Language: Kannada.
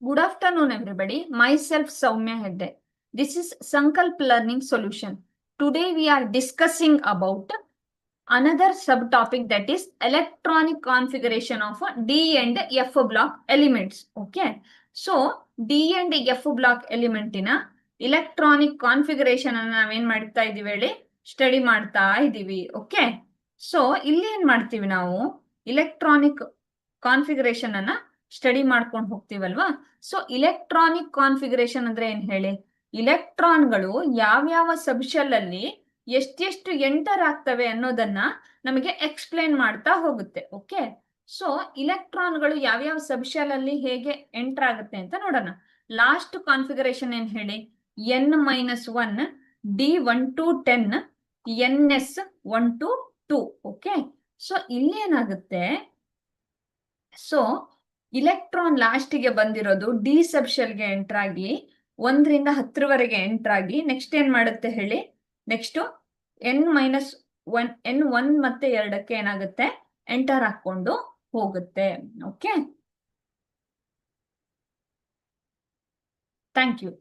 Good afternoon, everybody. Myself, Soumya Hedde. This is Sankalp Learning Solution. Today we are discussing about another subtopic, that is electronic configuration of D and F block elements. Okay. So, D and F block element in electronic configuration ನಾವೇನ್ ಮಾಡ್ತಾ ಇದೀವಿ ಹೇಳಿ ಸ್ಟಡಿ ಮಾಡ್ತಾ ಇದೀವಿ. ಓಕೆ. ಸೊ ಇಲ್ಲಿ ಏನ್ ಮಾಡ್ತೀವಿ ನಾವು ಇಲೆಕ್ಟ್ರಾನಿಕ್ ಕಾನ್ಫಿಗರೇಷನ್ ಅನ್ನ ಸ್ಟಡಿ ಮಾಡ್ಕೊಂಡು ಹೋಗ್ತೀವಲ್ವಾ. ಸೊ ಇಲೆಕ್ಟ್ರಾನಿಕ್ ಕಾನ್ಫಿಗರೇಷನ್ ಅಂದ್ರೆ ಏನ್ ಹೇಳಿ, ಇಲೆಕ್ಟ್ರಾನ್ಗಳು ಯಾವ್ಯಾವ ಸಬ್ಶೆಲ್ ಅಲ್ಲಿ ಎಷ್ಟೆಷ್ಟು ಎಂಟರ್ ಆಗ್ತವೆ ಅನ್ನೋದನ್ನ ನಮಗೆ ಎಕ್ಸ್ಪ್ಲೇನ್ ಮಾಡ್ತಾ ಹೋಗುತ್ತೆ. ಓಕೆ. ಸೊ ಇಲೆಕ್ಟ್ರಾನ್ಗಳು ಯಾವ್ಯಾವ ಸಬ್ಶೆಲ್ ಅಲ್ಲಿ ಹೇಗೆ ಎಂಟರ್ ಆಗುತ್ತೆ ಅಂತ ನೋಡೋಣ. ಲಾಸ್ಟ್ ಕಾನ್ಫಿಗರೇಷನ್ ಏನ್ ಹೇಳಿ, n-1 D1 to 10 ns1 to 2. Okay. So ಇಲ್ಲಿ ಏನಾಗುತ್ತೆ, ಸೊ ಇಲೆಕ್ಟ್ರಾನ್ ಲಾಸ್ಟ್ ಗೆ ಬಂದಿರೋದು ಡಿ ಸಬ್ಶೆಲ್ಗೆ ಎಂಟರ್ ಆಗಿ 1 ರಿಂದ 10 ಎಂಟರ್ ಆಗಿ ನೆಕ್ಸ್ಟ್ ಏನ್ ಮಾಡುತ್ತೆ ಹೇಳಿ, ನೆಕ್ಸ್ಟ್ n-1 ಮತ್ತೆ 2 ಏನಾಗುತ್ತೆ ಎಂಟರ್ ಹಾಕೊಂಡು ಹೋಗುತ್ತೆ. ಓಕೆ. Thank you.